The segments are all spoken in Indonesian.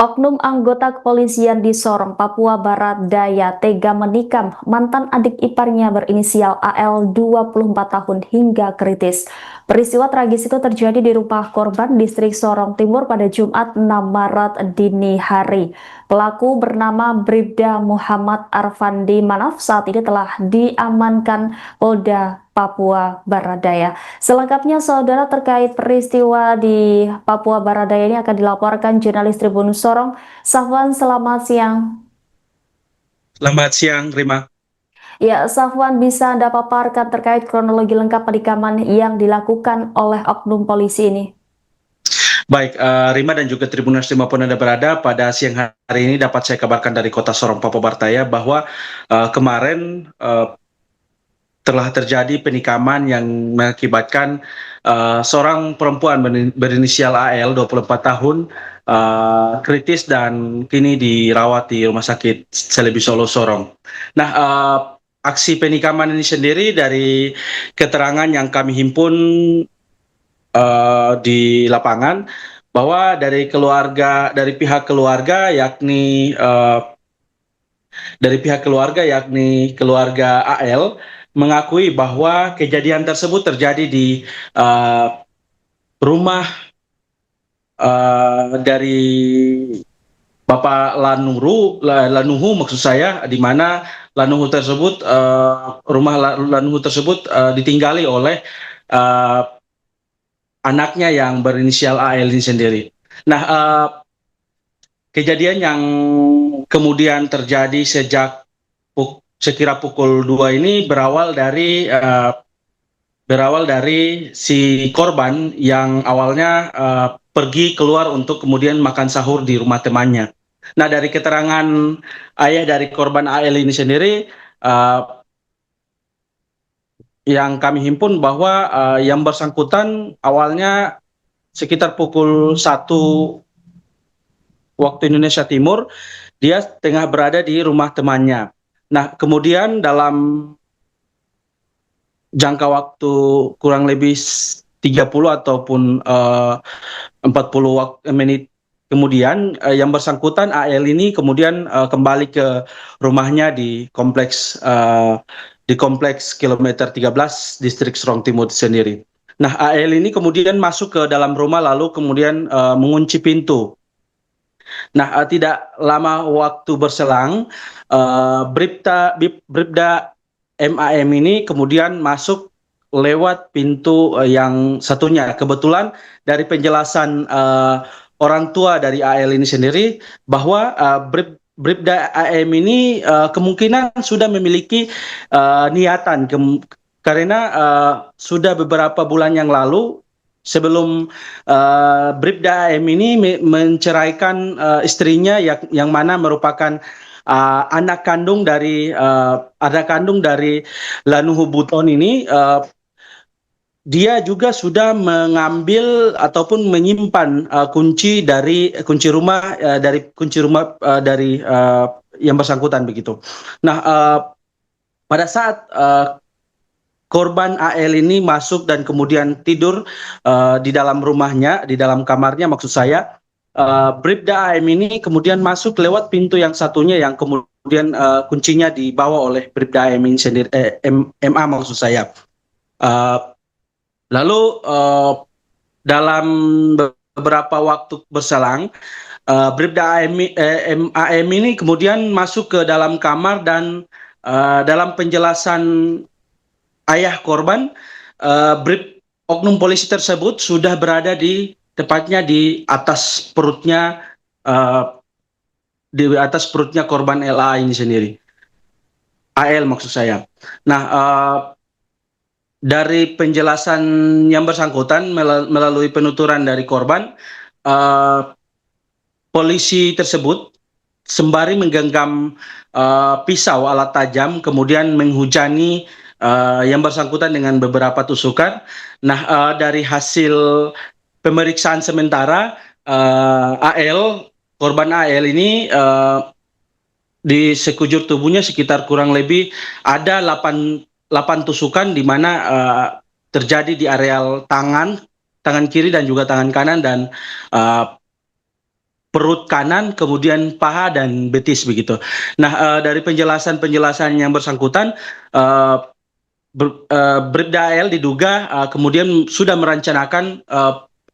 Oknum anggota kepolisian di Sorong, Papua Barat Daya tega menikam mantan adik iparnya berinisial AL 24 tahun hingga kritis. Peristiwa tragis itu terjadi di rumah korban distrik Sorong Timur pada Jumat 6 Maret dini hari. Pelaku bernama Bribda Muhammad Arfandi Manaf saat ini telah diamankan Polda Papua Barat Daya. Selengkapnya, saudara, terkait peristiwa di Papua Barat Daya ini akan dilaporkan jurnalis Tribun Sorong, Safwan. Selamat siang. Selamat siang, Rima. Ya, Safwan, bisa Anda paparkan terkait kronologi lengkap penikaman yang dilakukan oleh oknum polisi ini? Baik, Rima dan juga Tribuners dimanapun Anda berada, pada siang hari ini dapat saya kabarkan dari kota Sorong, Papua Barat Daya bahwa kemarin telah terjadi penikaman yang mengakibatkan seorang perempuan berinisial AL 24 tahun kritis dan kini dirawat di Rumah Sakit Selebi Solo Sorong. Nah, aksi penikaman ini sendiri dari keterangan yang kami himpun di lapangan bahwa dari pihak keluarga yakni keluarga AL mengakui bahwa kejadian tersebut terjadi di rumah dari Bapak Lanuhu maksud saya, di mana rumah Lanuhu tersebut ditinggali oleh anaknya yang berinisial AL ini sendiri. Nah, kejadian yang kemudian terjadi sekira pukul 2 ini berawal dari si korban yang awalnya pergi keluar untuk kemudian makan sahur di rumah temannya. Nah, dari keterangan ayah dari korban AL ini sendiri, yang kami himpun bahwa yang bersangkutan awalnya sekitar pukul 1 waktu Indonesia Timur, dia tengah berada di rumah temannya. Nah, kemudian dalam jangka waktu kurang lebih 30 ataupun 40 menit kemudian, yang bersangkutan AL ini kemudian kembali ke rumahnya di kompleks kilometer 13 distrik Sorong Timur sendiri. Nah, AL ini kemudian masuk ke dalam rumah lalu kemudian mengunci pintu. Nah, tidak lama waktu berselang, Bribda MAM ini kemudian masuk lewat pintu yang satunya. Kebetulan dari penjelasan orang tua dari AL ini sendiri bahwa Bribda AM ini kemungkinan sudah memiliki niatan karena sudah beberapa bulan yang lalu sebelum Bribda AM ini menceraikan istrinya yang mana merupakan anak kandung dari Lanuhu Buton ini. Dia juga sudah mengambil ataupun menyimpan kunci rumah dari yang bersangkutan begitu. Nah, pada saat korban AL ini masuk dan kemudian tidur di dalam rumahnya, di dalam kamarnya maksud saya, Bribda AM ini kemudian masuk lewat pintu yang satunya yang kemudian kuncinya dibawa oleh Bribda AM ini sendiri, MA maksud saya. Lalu dalam beberapa waktu berselang, Bribda AM ini kemudian masuk ke dalam kamar dan dalam penjelasan ayah korban, oknum polisi tersebut sudah berada tepatnya di atas perutnya korban LA ini sendiri. AL maksud saya. Nah, dari penjelasan yang bersangkutan melalui penuturan dari korban, polisi tersebut sembari menggenggam pisau alat tajam kemudian menghujani yang bersangkutan dengan beberapa tusukan. Nah, dari hasil pemeriksaan sementara, korban AL ini di sekujur tubuhnya sekitar kurang lebih ada 8 tusukan, di mana terjadi di areal tangan kiri dan juga tangan kanan, dan perut kanan, kemudian paha dan betis begitu. Nah, dari penjelasan-penjelasan yang bersangkutan, Bribda AL diduga kemudian sudah merencanakan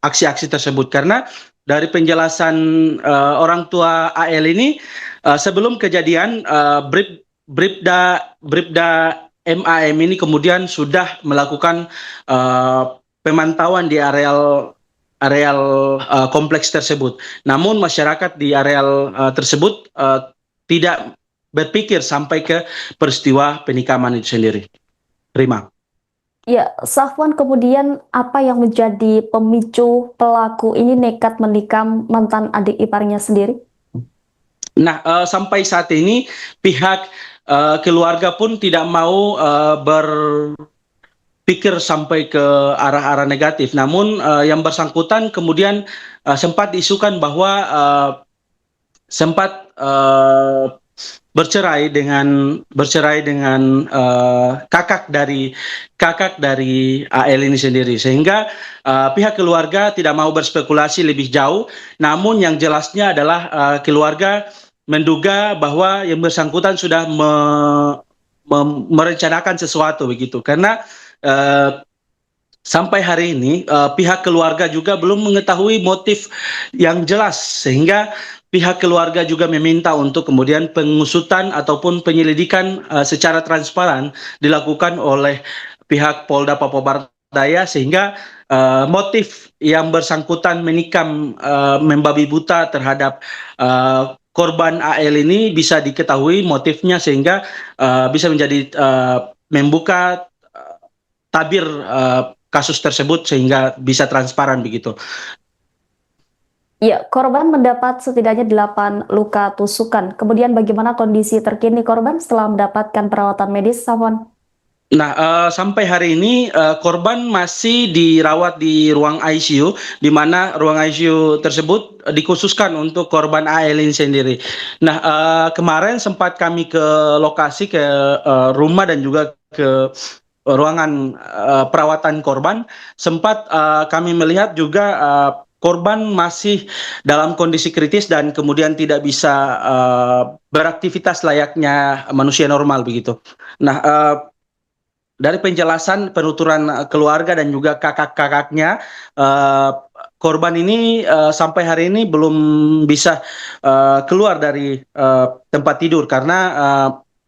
aksi-aksi tersebut karena dari penjelasan orang tua AL ini sebelum kejadian Bribda MAM ini kemudian sudah melakukan pemantauan di areal kompleks tersebut. Namun masyarakat di areal tersebut tidak berpikir sampai ke peristiwa penikaman itu sendiri. Terima. Ya, Safwan, kemudian apa yang menjadi pemicu pelaku ini nekat menikam mantan adik iparnya sendiri? Nah, sampai saat ini pihak keluarga pun tidak mau berpikir sampai ke arah-arah negatif. Namun yang bersangkutan kemudian sempat diisukan bahwa sempat bercerai dengan kakak dari AL ini sendiri, sehingga pihak keluarga tidak mau berspekulasi lebih jauh. Namun yang jelasnya adalah keluarga menduga bahwa yang bersangkutan sudah merencanakan sesuatu begitu, karena sampai hari ini pihak keluarga juga belum mengetahui motif yang jelas, sehingga pihak keluarga juga meminta untuk kemudian pengusutan ataupun penyelidikan secara transparan dilakukan oleh pihak Polda Papua Barat Daya, sehingga motif yang bersangkutan menikam membabi buta terhadap korban AL ini bisa diketahui motifnya, sehingga bisa menjadi membuka tabir kasus tersebut sehingga bisa transparan begitu. Ya, korban mendapat setidaknya 8 luka tusukan. Kemudian bagaimana kondisi terkini korban setelah mendapatkan perawatan medis, Safwan? Nah, sampai hari ini korban masih dirawat di ruang ICU, di mana ruang ICU tersebut dikhususkan untuk korban AL ini sendiri. Nah, kemarin sempat kami ke lokasi, ke rumah dan juga ke ruangan perawatan korban. Sempat kami melihat juga korban masih dalam kondisi kritis dan kemudian tidak bisa beraktivitas layaknya manusia normal begitu. Nah, dari penjelasan penuturan keluarga dan juga kakak-kakaknya, korban ini sampai hari ini belum bisa keluar dari tempat tidur karena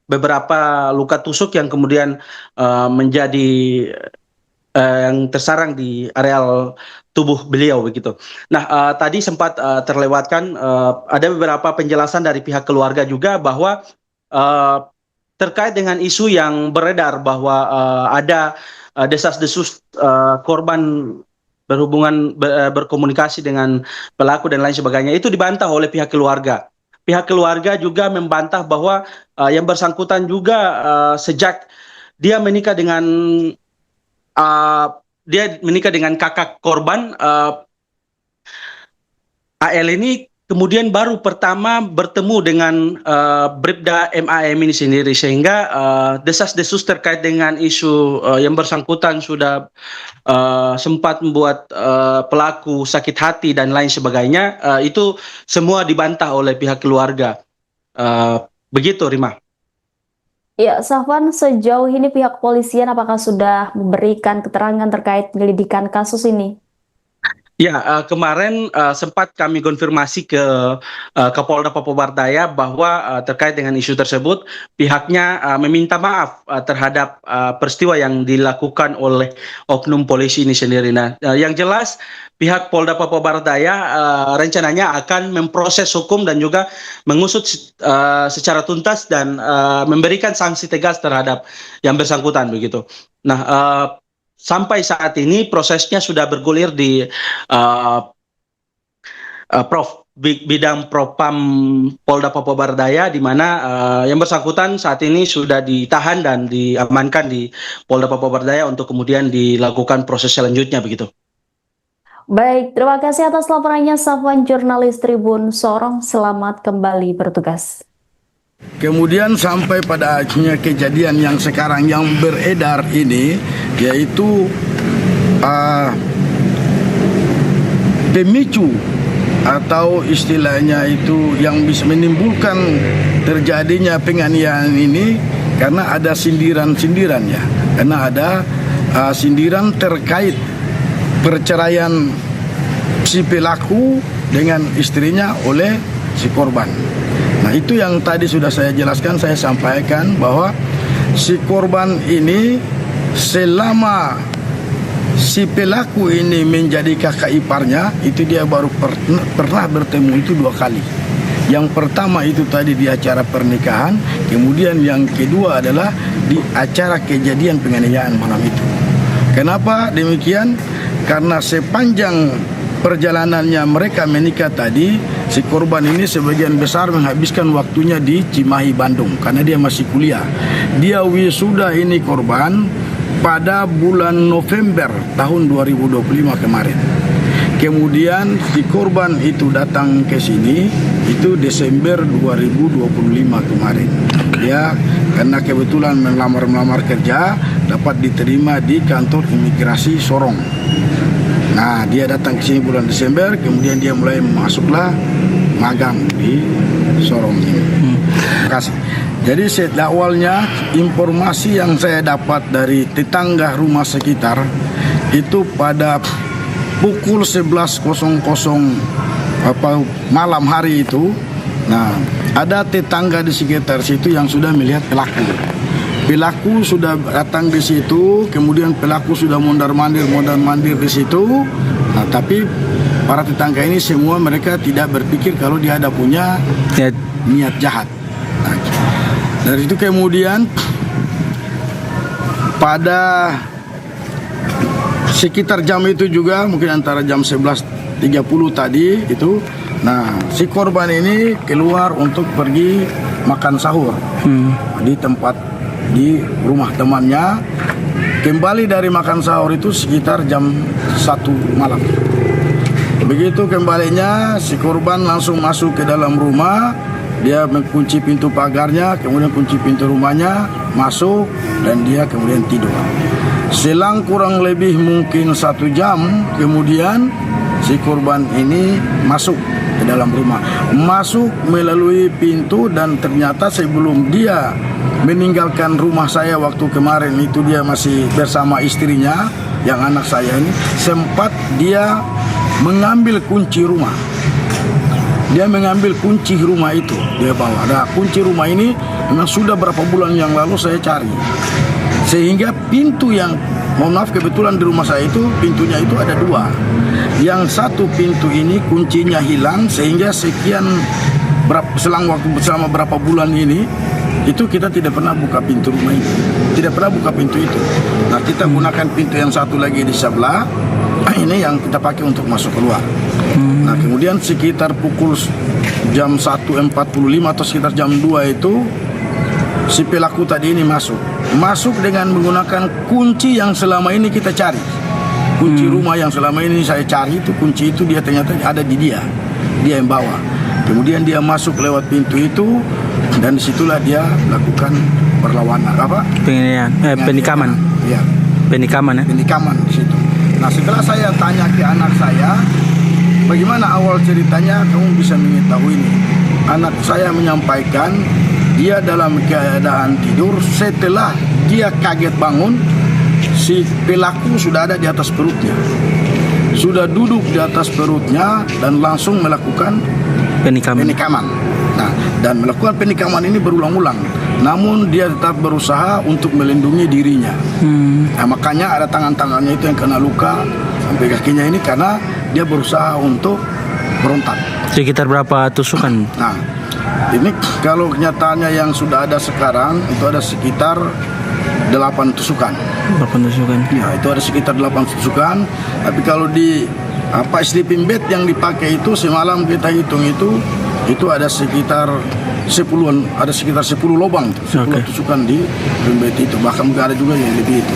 beberapa luka tusuk yang kemudian menjadi yang tersarang di areal tubuh beliau begitu. Nah, tadi sempat terlewatkan ada beberapa penjelasan dari pihak keluarga juga bahwa terkait dengan isu yang beredar bahwa ada desas-desus korban berkomunikasi dengan pelaku dan lain sebagainya, itu dibantah oleh pihak keluarga. Pihak keluarga juga membantah bahwa yang bersangkutan juga sejak dia menikah dengan kakak korban, AL ini kemudian baru pertama bertemu dengan Bribda MAM ini sendiri, sehingga desas-desus terkait dengan isu yang bersangkutan sudah sempat membuat pelaku sakit hati dan lain sebagainya, itu semua dibantah oleh pihak keluarga. Begitu, Rima. Ya, Safwan, sejauh ini pihak kepolisian apakah sudah memberikan keterangan terkait penyelidikan kasus ini? Ya, kemarin sempat kami konfirmasi ke Kapolda Papua Barat Daya bahwa terkait dengan isu tersebut, pihaknya meminta maaf terhadap peristiwa yang dilakukan oleh oknum polisi ini sendiri. Nah, yang jelas pihak Polda Papua Barat Daya rencananya akan memproses hukum dan juga mengusut secara tuntas dan memberikan sanksi tegas terhadap yang bersangkutan begitu. Nah, sampai saat ini prosesnya sudah bergulir di bidang Propam Polda Papua Barat Daya, di mana yang bersangkutan saat ini sudah ditahan dan diamankan di Polda Papua Barat Daya untuk kemudian dilakukan proses selanjutnya begitu. Baik, terima kasih atas laporannya Safwan, jurnalis Tribun Sorong. Selamat kembali bertugas. Kemudian sampai pada akhirnya kejadian yang sekarang yang beredar ini, yaitu pemicu atau istilahnya itu yang bisa menimbulkan terjadinya penganiayaan ini karena ada sindiran-sindiran ya, karena ada sindiran terkait perceraian si pelaku dengan istrinya oleh si korban. Nah, itu yang tadi sudah saya jelaskan, saya sampaikan bahwa si korban ini selama si pelaku ini menjadi kakak iparnya, itu dia baru pernah bertemu itu 2 kali. Yang pertama itu tadi di acara pernikahan, kemudian yang kedua adalah di acara kejadian penganiayaan malam itu. Kenapa demikian? Karena sepanjang perjalanannya mereka menikah tadi, si korban ini sebagian besar menghabiskan waktunya di Cimahi, Bandung, karena dia masih kuliah. Dia wisuda ini korban pada bulan November tahun 2025 kemarin. Kemudian si korban itu datang ke sini itu Desember 2025 kemarin. Ya, karena kebetulan melamar kerja dapat diterima di kantor imigrasi Sorong. Nah, dia datang ke sini bulan Desember, kemudian dia mulai masuklah magang di Sorong ini. Terima kasih. Jadi awalnya informasi yang saya dapat dari tetangga rumah sekitar itu pada pukul 11.00 malam hari itu. Nah, ada tetangga di sekitar situ yang sudah melihat pelaku. Pelaku sudah datang di situ, kemudian pelaku sudah mondar-mandir di situ. Nah, tapi para tetangga ini semua mereka tidak berpikir kalau dia ada punya niat jahat. Nah, dari itu kemudian pada sekitar jam itu juga, mungkin antara jam 11.30 tadi itu, nah si korban ini keluar untuk pergi makan sahur di tempat di rumah temannya. Kembali dari makan sahur itu sekitar jam 1 malam. Begitu kembalinya, si korban langsung masuk ke dalam rumah. Dia mengunci pintu pagarnya, kemudian kunci pintu rumahnya, masuk, dan dia kemudian tidur. Selang kurang lebih mungkin 1 jam kemudian si korban ini masuk ke dalam rumah. Masuk melalui pintu, dan ternyata sebelum dia meninggalkan rumah saya waktu kemarin itu, dia masih bersama istrinya yang anak saya ini, sempat dia mengambil kunci rumah. Dia mengambil kunci rumah itu, dia bawa. Nah, kunci rumah ini memang sudah berapa bulan yang lalu saya cari. Sehingga pintu yang, mohon maaf, kebetulan di rumah saya itu pintunya itu ada 2. Yang satu pintu ini kuncinya hilang, sehingga selama berapa bulan ini itu kita tidak pernah buka pintu rumah ini. Tidak pernah buka pintu itu. Nah, kita gunakan pintu yang satu lagi di sebelah. Ini yang kita pakai untuk masuk keluar. Nah, kemudian sekitar pukul jam 1.45 atau sekitar jam 2 itu si pelaku tadi ini masuk dengan menggunakan kunci yang selama ini kita cari. Kunci rumah yang selama ini saya cari itu, kunci itu dia ternyata ada di dia yang bawa. Kemudian dia masuk lewat pintu itu, dan disitulah dia lakukan perlawanan penikaman. Ya. Penikaman di situ. Nah, setelah saya tanya ke anak saya, bagaimana awal ceritanya kamu bisa mengetahui ini? Anak saya menyampaikan dia dalam keadaan tidur, setelah dia kaget bangun, si pelaku sudah ada di atas perutnya. Sudah duduk di atas perutnya dan langsung melakukan penikaman. Nah, dan melakukan penikaman ini berulang-ulang. Namun dia tetap berusaha untuk melindungi dirinya. Nah, makanya ada tangan-tangannya itu yang kena luka sampai kakinya ini, karena dia berusaha untuk berontak. Sekitar berapa tusukan? Nah, ini kalau kenyataannya yang sudah ada sekarang itu ada sekitar 8 tusukan. 8 tusukan. Ya, itu ada sekitar 8 tusukan. Tapi kalau di sleeping bed yang dipakai itu semalam kita hitung itu ada sekitar 10-an, ada sekitar 10 lubang, 10 tusukan di sleeping bed itu. Bahkan ada juga yang lebih itu.